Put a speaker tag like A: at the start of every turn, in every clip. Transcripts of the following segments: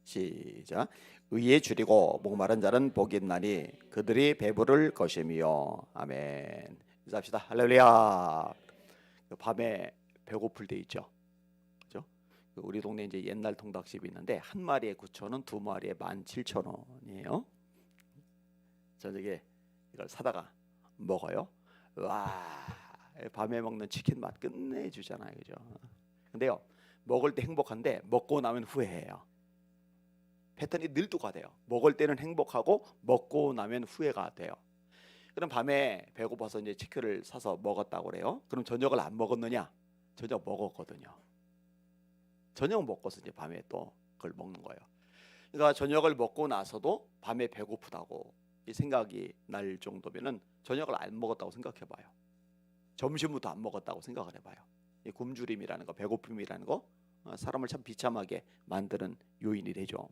A: 시작. 의에 줄이고 목마른 자는 복이 있나니 그들이 배부를 것이며. 아멘. 인사합시다. 할렐루야. 밤에 배고플 때 있죠. 그죠? 우리 동네 이제 옛날 통닭집이 있는데 한 마리에 9,000원, 두 마리에 17,000원이에요. 저녁에 이걸 사다가 먹어요. 와, 밤에 먹는 치킨 맛 끝내주잖아요, 그죠? 근데요, 먹을 때 행복한데 먹고 나면 후회해요. 패턴이 늘 똑같아요. 먹을 때는 행복하고 먹고 나면 후회가 돼요. 그럼 밤에 배고파서 이제 치킨을 사서 먹었다고 그래요. 그럼 저녁을 안 먹었느냐? 저녁 먹었거든요. 저녁 먹고서 이제 밤에 또 그걸 먹는 거예요. 그러니까 저녁을 먹고 나서도 밤에 배고프다고 이 생각이 날 정도면은 저녁을 안 먹었다고 생각해봐요. 점심부터 안 먹었다고 생각을 해봐요. 이 굶주림이라는 거, 배고픔이라는 거 사람을 참 비참하게 만드는 요인이 되죠.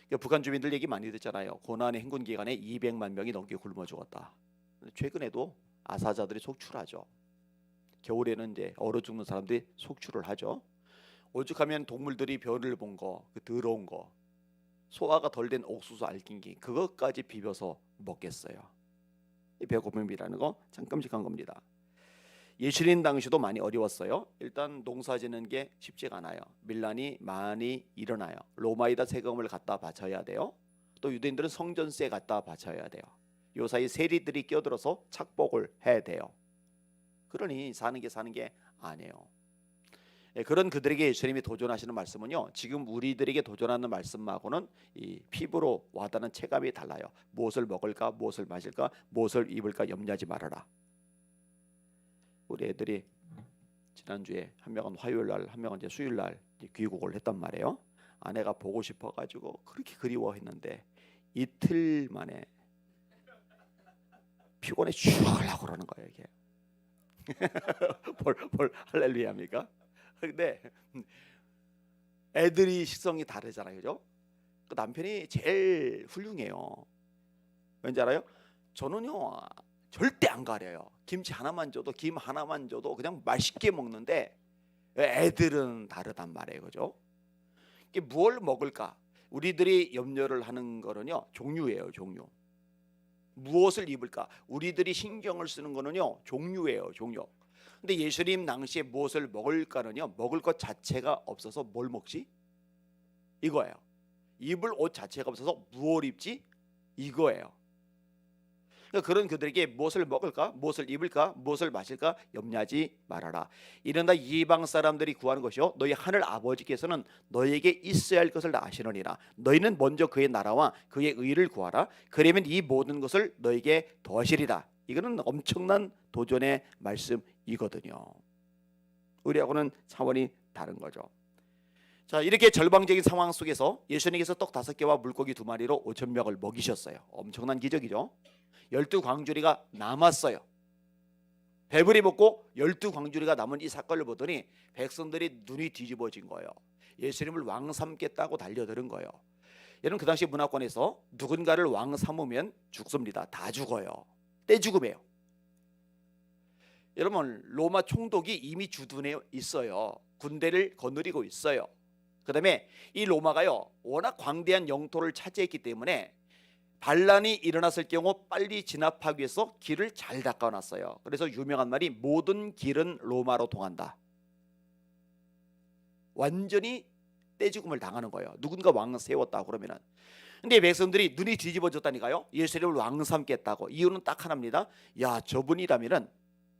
A: 그러니까 북한 주민들 얘기 많이 듣잖아요. 고난의 행군 기간에 200만 명이 넘게 굶어 죽었다. 최근에도 아사자들이 속출하죠. 겨울에는 이제 얼어 죽는 사람들이 속출을 하죠. 오죽하면 동물들이 별을 본 거, 그 더러운 거, 소화가 덜 된 옥수수 알갱이 그것까지 비벼서 먹겠어요. 이 배고픔이라는 거 참 끔찍한 겁니다. 예수님 당시도 많이 어려웠어요. 일단 농사 짓는 게 쉽지가 않아요. 밀란이 많이 일어나요. 로마에다 세금을 갖다 바쳐야 돼요. 또 유대인들은 성전세 갖다 바쳐야 돼요. 요 사이 세리들이 끼어들어서 착복을 해야 돼요. 그러니 사는 게 아니에요. 그런 그들에게 예수님이 도전하시는 말씀은요, 지금 우리들에게 도전하는 말씀하고는 이 피부로 와닿는 체감이 달라요. 무엇을 먹을까, 무엇을 마실까, 무엇을 입을까 염려하지 말아라. 우리 애들이 지난주에 한 명은 화요일날, 한 명은 이제 수요일날 귀국을 했단 말이에요. 아내가 보고 싶어가지고 그렇게 그리워했는데 이틀 만에 피곤해 죽으려고 그러는 거예요. 이게 뭘 할렐루야입니까? 근데 애들이 식성이 다르잖아요, 그죠? 그 남편이 제일 훌륭해요. 왠지 알아요? 저는요 절대 안 가려요. 김치 하나만 줘도, 김 하나만 줘도 그냥 맛있게 먹는데 애들은 다르단 말이에요, 그죠? 이게 뭘 먹을까? 우리들이 염려를 하는 거는요 종류예요, 종류. 무엇을 입을까? 우리들이 신경을 쓰는 거는요 종류예요, 종류. 근데 예수님 당시에 무엇을 먹을까는요 먹을 것 자체가 없어서 뭘 먹지? 이거예요. 입을 옷 자체가 없어서 무엇을 입지? 이거예요. 그러니까 그런 그들에게 무엇을 먹을까, 무엇을 입을까, 무엇을 마실까 염려하지 말아라. 이런다 이방 사람들이 구하는 것이요 너희 하늘 아버지께서는 너희에게 있어야 할 것을 아시느니라. 너희는 먼저 그의 나라와 그의 의를 구하라. 그러면 이 모든 것을 너희에게 더하시리라. 이거는 엄청난 도전의 말씀이거든요. 우리하고는 차원이 다른 거죠. 자, 이렇게 절망적인 상황 속에서 예수님께서 떡 5개와 물고기 2마리로 5,000명을 먹이셨어요. 엄청난 기적이죠. 12광주리가 남았어요. 배불리 먹고 12광주리가 남은 이 사건을 보더니 백성들이 눈이 뒤집어진 거예요. 예수님을 왕 삼겠다고 달려드는 거예요. 여러분, 그 당시 문화권에서 누군가를 왕 삼으면 죽습니다. 다 죽어요. 떼죽음이에요. 여러분, 로마 총독이 이미 주둔해 있어요. 군대를 거느리고 있어요. 그 다음에 이 로마가요 워낙 광대한 영토를 차지했기 때문에 반란이 일어났을 경우 빨리 진압하기 위해서 길을 잘 닦아놨어요. 그래서 유명한 말이 모든 길은 로마로 통한다. 완전히 떼죽음을 당하는 거예요. 누군가 왕 세웠다 그러면은. 근데 백성들이 눈이 뒤집어졌다니까요. 예수님을 왕 삼겠다고. 이유는 딱 하나입니다. 야, 저분이라면은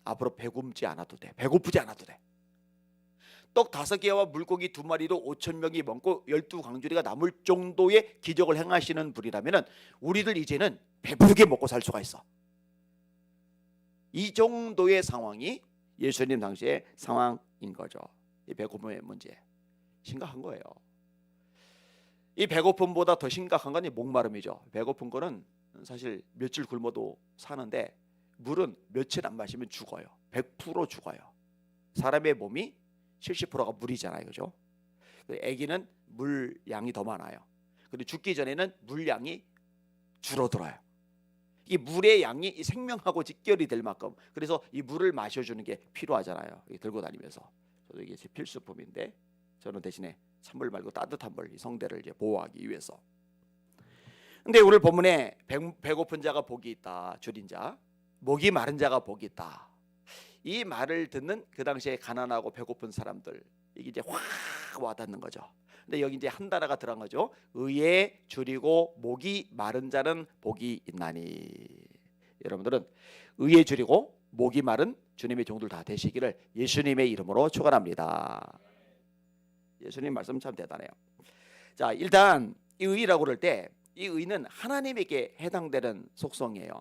A: 앞으로 배고프지 않아도 돼. 배고프지 않아도 돼. 떡 5개와 물고기 2마리로 5,000명이 먹고 12광주리가 남을 정도의 기적을 행하시는 분이라면 우리들 이제는 배부르게 먹고 살 수가 있어. 이 정도의 상황이 예수님 당시의 상황인 거죠. 이 배고픔의 문제 심각한 거예요. 이 배고픔보다 더 심각한 건 이 목마름이죠. 배고픈 거는 사실 며칠 굶어도 사는데 물은 며칠 안 마시면 죽어요. 100% 죽어요. 사람의 몸이 70%가 물이잖아요, 그죠? 아기는 물 양이 더 많아요. 그리고 죽기 전에는 물 양이 줄어들어요. 이 물의 양이 생명하고 직결이 될 만큼, 그래서 이 물을 마셔주는 게 필요하잖아요. 들고 다니면서. 저도 이게 제 필수품인데 저는 대신에 찬물 말고 따뜻한 물, 이 성대를 이제 보호하기 위해서. 근데 오늘 본문에 배고픈 자가 복이 있다, 줄인 자, 목이 마른 자가 복이 있다. 이 말을 듣는 그 당시에 가난하고 배고픈 사람들, 이게 이제 확 와닿는 거죠. 근데 여기 이제 한 단어가 들어간 거죠. 의에 줄이고 목이 마른 자는 복이 있나니. 여러분들은 의에 줄이고 목이 마른 주님의 종들 다 되시기를 예수님의 이름으로 축원합니다. 예수님 말씀 참 대단해요. 자, 일단 이 의라고 그럴 때 이 의는 하나님에게 해당되는 속성이에요.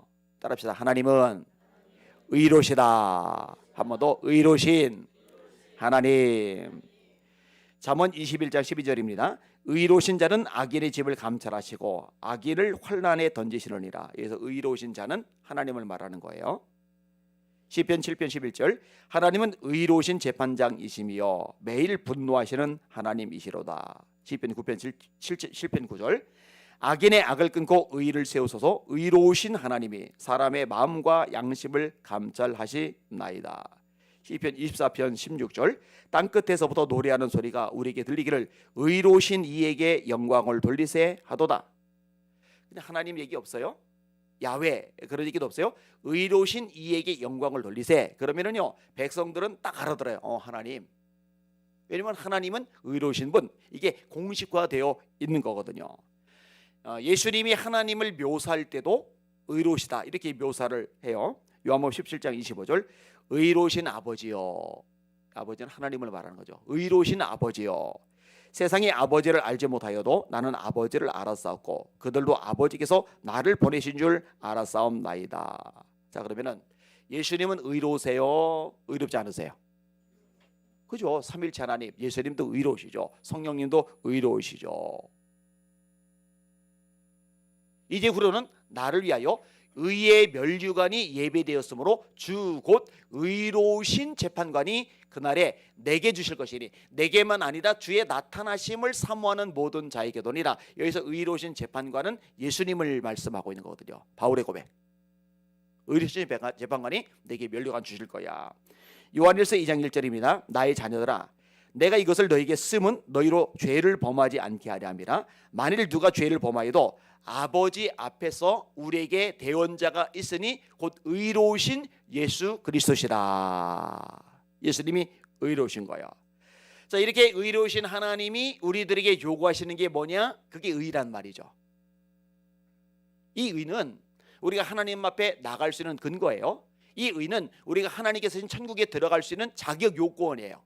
A: 따라합시다. 하나님은 의로시다. 한 번 더, 의로신 하나님. 잠언 21장 12절입니다. 의로신 자는 악인의 집을 감찰하시고 악인을 환난에 던지시느니라. 그래서 의로신 자는 하나님을 말하는 거예요. 시편 7편 11절, 하나님은 의로우신 재판장이시며 매일 분노하시는 하나님이시로다. 시편 9편 7편 9절, 악인의 악을 끊고 의를 세우소서. 의로우신 하나님이 사람의 마음과 양심을 감찰하시나이다. 시편 24편 16절, 땅끝에서부터 노래하는 소리가 우리에게 들리기를 의로우신 이에게 영광을 돌리세 하도다. 그냥 하나님 얘기 없어요? 야훼 그런 얘기도 없어요? 의로우신 이에게 영광을 돌리세. 그러면은요, 백성들은 딱 알아들어요. 하나님. 왜냐면 하나님은 의로우신 분, 이게 공식화되어 있는 거거든요. 예수님이 하나님을 묘사할 때도 의로우시다 이렇게 묘사를 해요. 요한복음 17장 25절, 의로우신 아버지요. 아버지는 하나님을 말하는 거죠. 의로우신 아버지요. 세상이 아버지를 알지 못하여도 나는 아버지를 알았사옵고 그들도 아버지께서 나를 보내신 줄 알았사옵나이다. 자, 그러면은 예수님은 의로우세요? 의롭지 않으세요? 그죠? 삼일체 하나님, 예수님도 의로우시죠. 성령님도 의로우시죠. 이제 후로는 나를 위하여 의의 면류관이 예배되었으므로 주 곧 의로우신 재판관이 그날에 내게 주실 것이니, 내게만 아니라 주의 나타나심을 사모하는 모든 자에게도니라. 여기서 의로우신 재판관은 예수님을 말씀하고 있는 거거든요. 바울의 고백. 의로우신 재판관이 내게 면류관 주실 거야. 요한일서 2장 1절입니다. 나의 자녀들아, 내가 이것을 너에게 쓰면 너희로 죄를 범하지 않게 하려 함이라. 만일 누가 죄를 범하여도 아버지 앞에서 우리에게 대언자가 있으니 곧 의로우신 예수 그리스도시라. 예수님이 의로우신 거예요. 자, 이렇게 의로우신 하나님이 우리들에게 요구하시는 게 뭐냐? 그게 의란 말이죠. 이 의는 우리가 하나님 앞에 나갈 수 있는 근거예요. 이 의는 우리가 하나님께서 신 천국에 들어갈 수 있는 자격 요건이에요.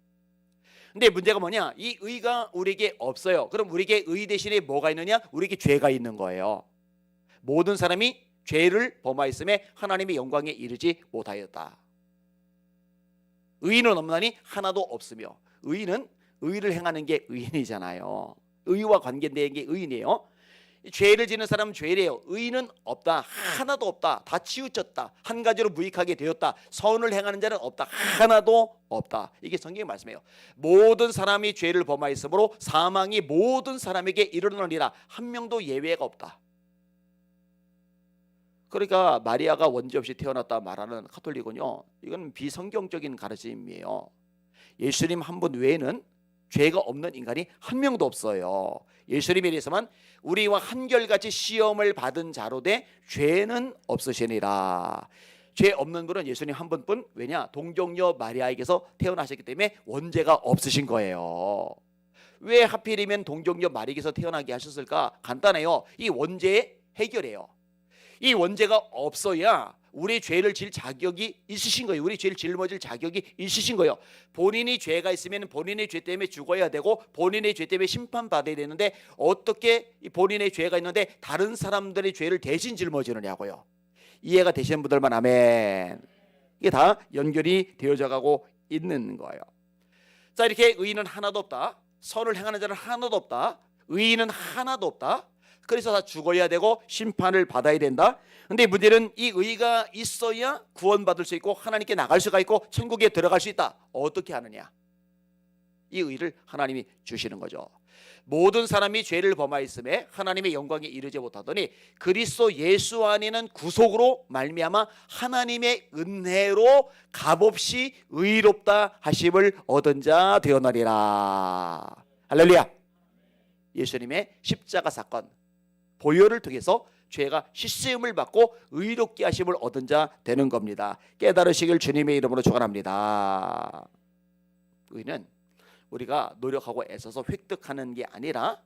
A: 근데 문제가 뭐냐? 이 의가 우리에게 없어요. 그럼 우리에게 의 대신에 뭐가 있느냐? 우리에게 죄가 있는 거예요. 모든 사람이 죄를 범하였음에 하나님의 영광에 이르지 못하였다. 의인은 없나니 하나도 없으며, 의인은 의를 행하는 게 의인이잖아요. 의와 관계된 게 의인이에요. 죄를 지는 사람은 죄래요. 의인은 없다. 하나도 없다. 다 치우쳤다. 한 가지로 무익하게 되었다. 선을 행하는 자는 없다. 하나도 없다. 이게 성경의 말씀이에요. 모든 사람이 죄를 범하였으므로 사망이 모든 사람에게 이르느니라. 한 명도 예외가 없다. 그러니까 마리아가 원죄 없이 태어났다 말하는 가톨릭은요, 이건 비성경적인 가르침이에요. 예수님 한 분 외에는 죄가 없는 인간이 한 명도 없어요. 예수님에 대해서만 우리와 한결같이 시험을 받은 자로 돼 죄는 없으시니라. 죄 없는 분은 예수님 한 분뿐. 왜냐? 동정녀 마리아에게서 태어나셨기 때문에 원죄가 없으신 거예요. 왜 하필이면 동정녀 마리아에게서 태어나게 하셨을까? 간단해요. 이 원죄의 해결이에요. 이 원죄가 없어야 우리 죄를 질 자격이 있으신 거예요. 우리 죄를 짊어질 자격이 있으신 거예요. 본인이 죄가 있으면 본인의 죄 때문에 죽어야 되고 본인의 죄 때문에 심판받아야 되는데 어떻게 본인의 죄가 있는데 다른 사람들의 죄를 대신 짊어지느냐고요. 이해가 되시는 분들만 아멘. 이게 다 연결이 되어져 가고 있는 거예요. 자, 이렇게 의인은 하나도 없다. 선을 행하는 자는 하나도 없다. 의인은 하나도 없다. 그래서 다 죽어야 되고 심판을 받아야 된다. 근데 문제는 이 의가 있어야 구원받을 수 있고 하나님께 나갈 수가 있고 천국에 들어갈 수 있다. 어떻게 하느냐? 이 의를 하나님이 주시는 거죠. 모든 사람이 죄를 범하였음에 하나님의 영광에 이르지 못하더니 그리스도 예수 안에는 구속으로 말미암아 하나님의 은혜로 값없이 의롭다 하심을 얻은 자 되었나리라. 할렐루야. 예수님의 십자가 사건 보혈을 통해서 죄가 씻음을 받고 의롭게 하심을 얻은 자 되는 겁니다. 깨달으시길 주님의 이름으로 축원합니다. 의는 우리가 노력하고 애써서 획득하는 게 아니라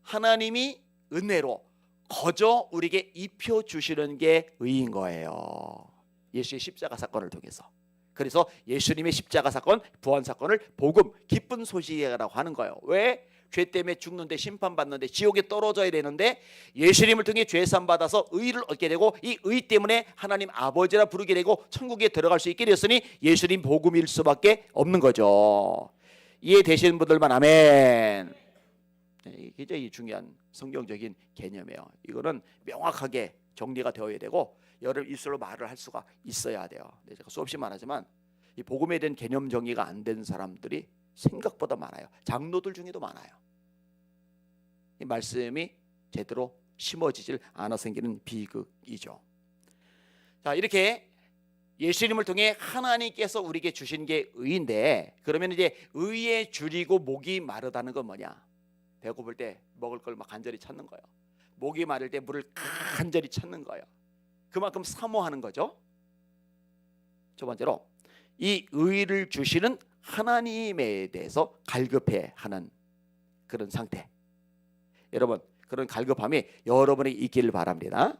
A: 하나님이 은혜로 거저 우리에게 입혀주시는 게 의인 거예요. 예수의 십자가 사건을 통해서. 그래서 예수님의 십자가 사건, 부활 사건을 복음, 기쁜 소식이라고 하는 거예요. 왜? 죄 때문에 죽는데, 심판받는데, 지옥에 떨어져야 되는데 예수님을 통해 죄산 받아서 의를 얻게 되고, 이 의 때문에 하나님 아버지라 부르게 되고 천국에 들어갈 수 있게 되었으니 예수님 복음일 수밖에 없는 거죠. 이해되시는 분들만 아멘. 이게 굉장히 중요한 성경적인 개념이에요. 이거는 명확하게 정리가 되어야 되고 여러분 입술로 말을 할 수가 있어야 돼요. 제가 수없이 말하지만 이 복음에 대한 개념 정리가 안 된 사람들이 생각보다 많아요. 장로들 중에도 많아요. 이 말씀이 제대로 심어지질 않아 생기는 비극이죠. 자, 이렇게 예수님을 통해 하나님께서 우리에게 주신 게 의인데, 그러면 이제 의에 줄이고 목이 마르다는 건 뭐냐? 배고플 때 먹을 걸 막 간절히 찾는 거예요. 목이 마를 때 물을 간절히 찾는 거예요. 그만큼 사모하는 거죠. 두 번째로 이 의를 주시는 하나님에 대해서 갈급해하는 그런 상태. 여러분, 그런 갈급함이 여러분에게 있기를 바랍니다.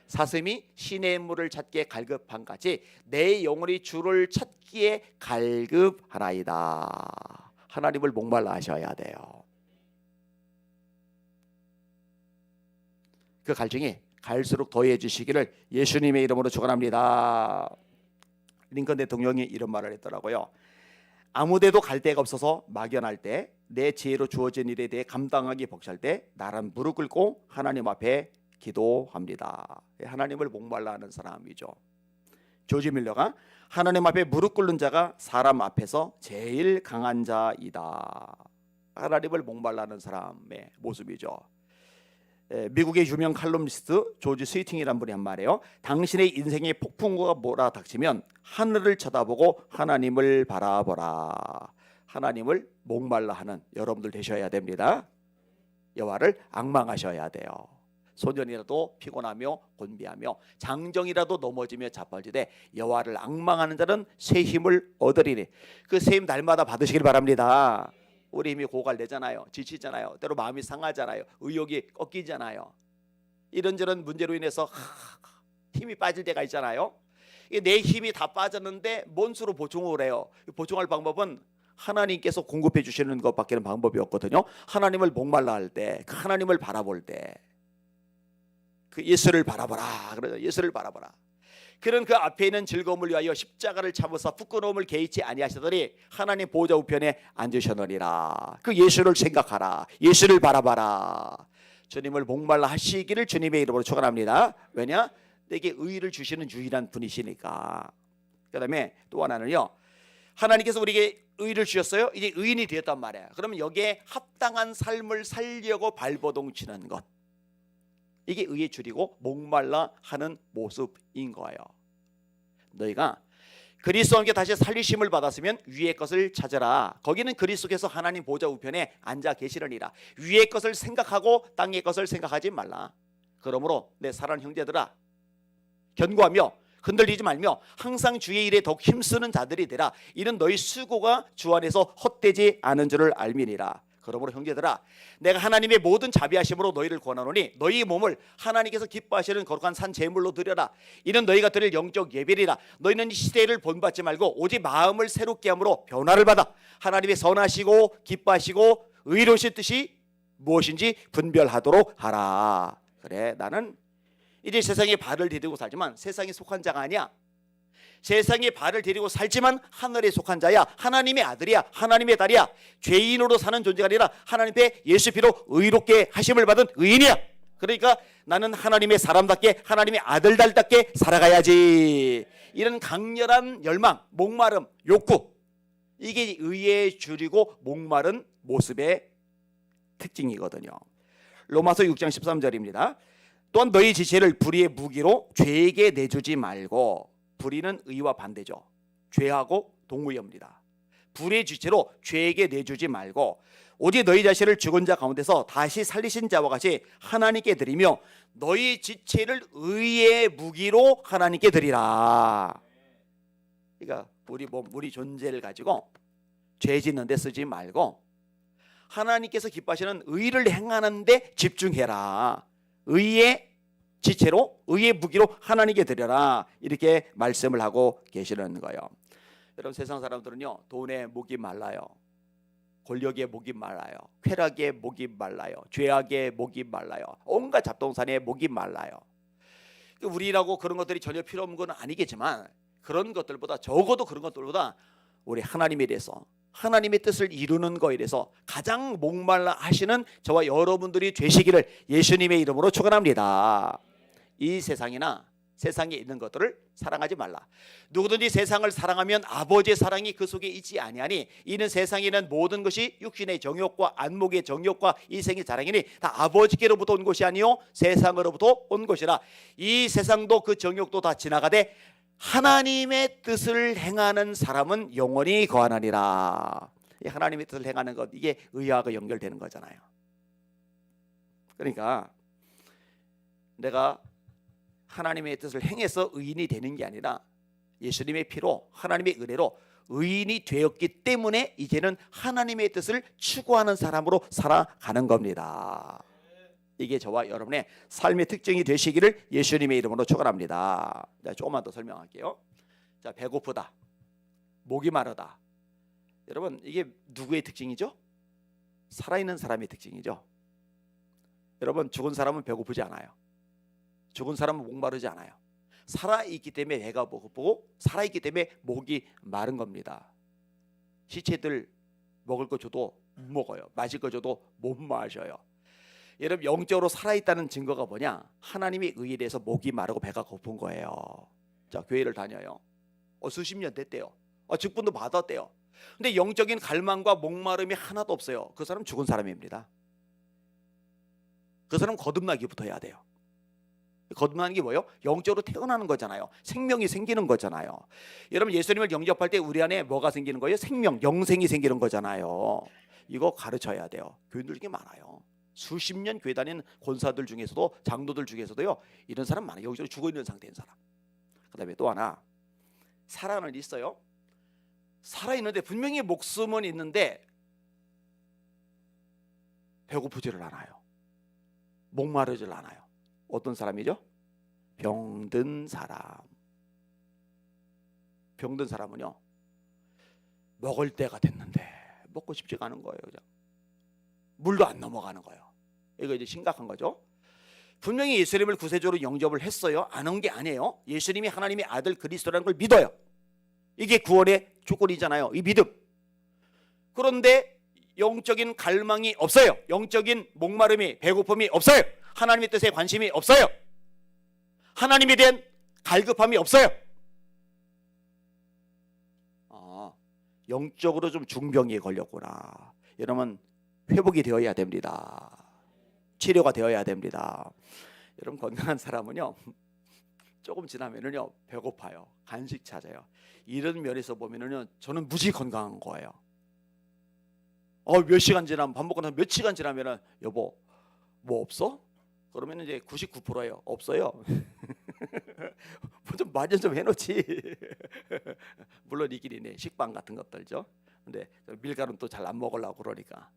A: 사슴이 시냇물을 찾기에 갈급한 같이 내 영혼이 주를 찾기에 갈급하나이다. 하나님을 목말라 하셔야 돼요. 그 갈증이 갈수록 더해지시기를 예수님의 이름으로 축원합니다. 링컨 대통령이 이런 말을 했더라고요. 아무데도 갈 데가 없어서 막연할 때, 내 지혜로 주어진 일에 대해 감당하기 벅찰 때 나란 무릎 꿇고 하나님 앞에 기도합니다. 하나님을 목말라 하는 사람이죠. 조지 밀러가 하나님 앞에 무릎 꿇는 자가 사람 앞에서 제일 강한 자이다. 하나님을 목말라 하는 사람의 모습이죠. 미국의 유명 칼럼니스트 조지 스위팅이라는 분이 한 말이에요. 당신의 인생의 폭풍우가 몰아닥치면 하늘을 쳐다보고 하나님을 바라보라. 하나님을 목말라 하는 여러분들 되셔야 됩니다. 여호와를 앙망하셔야 돼요. 소년이라도 피곤하며 곤비하며 장정이라도 넘어지며 자빠지되 여호와를 앙망하는 자는 새 힘을 얻으리니. 그 새 힘 날마다 받으시길 바랍니다. 우리 힘이 고갈되잖아요. 지치잖아요. 때로 마음이 상하잖아요. 의욕이 꺾이잖아요. 이런저런 문제로 인해서 힘이 빠질 때가 있잖아요. 내 힘이 다 빠졌는데 뭔 수로 보충을 해요? 보충할 방법은 하나님께서 공급해 주시는 것밖에는 방법이 없거든요. 하나님을 목말라 할 때, 그 하나님을 바라볼 때, 그 예수를 바라보라. 그래서 예수를 바라보라. 그런 그 앞에 있는 즐거움을 위하여 십자가를 참으사 부끄러움을 개의치 아니하시더니 하나님 보좌 우편에 앉으셨느니라. 그 예수를 생각하라. 예수를 바라봐라. 주님을 목말라 하시기를 주님의 이름으로 축원합니다. 왜냐? 내게 의를 주시는 유일한 분이시니까. 그 다음에 또 하나는요, 하나님께서 우리에게 의를 주셨어요. 이제 의인이 되었단 말이에요. 그러면 여기에 합당한 삶을 살려고 발버둥 치는 것, 이게 의에 줄이고 목말라 하는 모습인 거예요. 너희가 그리스도와 함께 다시 살리심을 받았으면 위의 것을 찾으라. 거기는 그리스도께서 하나님 보좌 우편에 앉아 계시려니라. 위의 것을 생각하고 땅의 것을 생각하지 말라. 그러므로 내 사랑하는 형제들아, 견고하며 흔들리지 말며 항상 주의 일에 더욱 힘쓰는 자들이 되라. 이는 너희 수고가 주 안에서 헛되지 않은 줄을 알미니라. 그러므로 형제들아, 내가 하나님의 모든 자비하심으로 너희를 권하노니 너희 몸을 하나님께서 기뻐하시는 거룩한 산 제물로 드려라. 이는 너희가 드릴 영적 예배리라. 너희는 이 시대를 본받지 말고 오직 마음을 새롭게 함으로 변화를 받아 하나님의 선하시고 기뻐하시고 의로우신 뜻이 무엇인지 분별하도록 하라. 그래, 나는 이제 세상에 발을 디디고 살지만 세상에 속한 자가 아니야. 세상에 발을 디디고 살지만 하늘에 속한 자야. 하나님의 아들이야. 하나님의 딸이야. 죄인으로 사는 존재가 아니라 하나님의 예수 피로 의롭게 하심을 받은 의인이야. 그러니까 나는 하나님의 사람답게, 하나님의 아들답게 살아가야지. 이런 강렬한 열망, 목마름, 욕구, 이게 의에 줄이고 목마른 모습의 특징이거든요. 로마서 6장 13절입니다. 또한 너희 지체를 불의의 무기로 죄에게 내주지 말고. 불의는 의와 반대죠. 죄하고 동의어입니다. 불의 지체로 죄에게 내주지 말고 오직 너희 자신을 죽은 자 가운데서 다시 살리신 자와 같이 하나님께 드리며 너희 지체를 의의 무기로 하나님께 드리라. 그러니까 우리 몸, 우리 존재를 가지고 죄 짓는 데 쓰지 말고 하나님께서 기뻐하시는 의를 행하는 데 집중해라. 의의 지체로, 의의 무기로 하나님께 드려라. 이렇게 말씀을 하고 계시는 거예요. 여러분, 세상 사람들은요, 돈에 목이 말라요. 권력에 목이 말라요. 쾌락에 목이 말라요. 죄악에 목이 말라요. 온갖 잡동사니에 목이 말라요. 우리라고 그런 것들이 전혀 필요 없는 건 아니겠지만 그런 것들보다, 적어도 그런 것들보다 우리 하나님에 대해서, 하나님의 뜻을 이루는 거에 대해서 가장 목말라 하시는 저와 여러분들이 되시기를 예수님의 이름으로 축원합니다. 이 세상이나 세상에 있는 것들을 사랑하지 말라. 누구든지 세상을 사랑하면 아버지의 사랑이 그 속에 있지 아니하니 이는 세상에 있는 모든 것이 육신의 정욕과 안목의 정욕과 이생의 자랑이니 다 아버지께로부터 온 것이 아니요 세상으로부터 온 것이라. 이 세상도 그 정욕도 다 지나가되 하나님의 뜻을 행하는 사람은 영원히 거하나니라. 하나님의 뜻을 행하는 것, 이게 의하고 연결되는 거잖아요. 그러니까 내가 하나님의 뜻을 행해서 의인이 되는 게 아니라 예수님의 피로, 하나님의 은혜로 의인이 되었기 때문에 이제는 하나님의 뜻을 추구하는 사람으로 살아가는 겁니다. 이게 저와 여러분의 삶의 특징이 되시기를 예수님의 이름으로 축원합니다. 조금만 더 설명할게요. 자, 배고프다, 목이 마르다. 여러분, 이게 누구의 특징이죠? 살아있는 사람의 특징이죠. 여러분, 죽은 사람은 배고프지 않아요. 죽은 사람은 목마르지 않아요. 살아있기 때문에 배가 고프고 살아있기 때문에 목이 마른 겁니다. 시체들 먹을 거 줘도 못 먹어요. 마실 거 줘도 못 마셔요. 여러분, 영적으로 살아있다는 증거가 뭐냐? 하나님의 의에 대해서 목이 마르고 배가 고픈 거예요. 자, 교회를 다녀요. 수십 년 됐대요. 직분도 받았대요. 근데 영적인 갈망과 목마름이 하나도 없어요. 그 사람 죽은 사람입니다. 그 사람 거듭나기부터 해야 돼요. 거듭나는 게 뭐예요? 영적으로 태어나는 거잖아요. 생명이 생기는 거잖아요. 여러분, 예수님을 영접할 때 우리 안에 뭐가 생기는 거예요? 생명, 영생이 생기는 거잖아요. 이거 가르쳐야 돼요. 교인들 중에 많아요. 수십 년 교회 다니는 권사들 중에서도, 장로들 중에서도요, 이런 사람 많아요. 여기저기 죽어있는 상태인 사람. 그 다음에 또 하나, 살아는 있어요. 살아있는데 분명히 목숨은 있는데 배고프지를 않아요. 목마르질 않아요. 어떤 사람이죠? 병든 사람. 병든 사람은요, 먹을 때가 됐는데 먹고 싶지가 않은 거예요. 그냥 물도 안 넘어가는 거예요. 이거 이제 심각한 거죠. 분명히 예수님을 구세주로 영접을 했어요. 안 한 게 아니에요. 예수님이 하나님의 아들 그리스도라는 걸 믿어요. 이게 구원의 조건이잖아요. 이 믿음. 그런데 영적인 갈망이 없어요. 영적인 목마름이, 배고픔이 없어요. 하나님의 뜻에 관심이 없어요. 하나님에 대한 갈급함이 없어요. 영적으로 좀 중병에 걸렸구나. 여러분, 회복이 되어야 됩니다. 치료가 되어야 됩니다. 여러분, 건강한 사람은요, 조금 지나면은요 배고파요. 간식 찾아요. 이런 면에서 보면은요, 저는 무지 건강한 거예요. 몇 시간 지나면, 밥 먹고 나서 몇 시간 지나면은, 여보 뭐 없어? 그러면 이제 99%예요. 없어요. 뭐 좀 마련 좀 해놓지. 물론 있긴 있네. 식빵 같은 것들죠. 근데 밀가루는 또 잘 안 먹으려고 그러니까.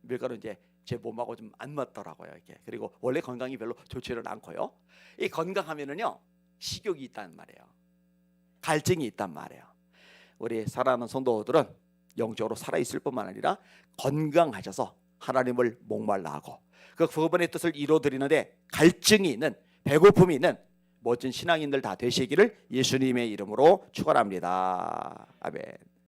A: 밀가루 이제 제 몸하고 좀 안 맞더라고요. 이렇게. 그리고 원래 건강이 별로 좋지는 않고요. 이 건강하면은요, 식욕이 있단 말이에요. 갈증이 있단 말이에요. 우리 사랑하는 성도들은 영적으로 살아있을 뿐만 아니라 건강하셔서 하나님을 목말라 하고 그 그분의 뜻을 이루어드리는데 갈증이 있는, 배고픔이 있는 멋진 신앙인들 다 되시기를 예수님의 이름으로 축원합니다. 아멘.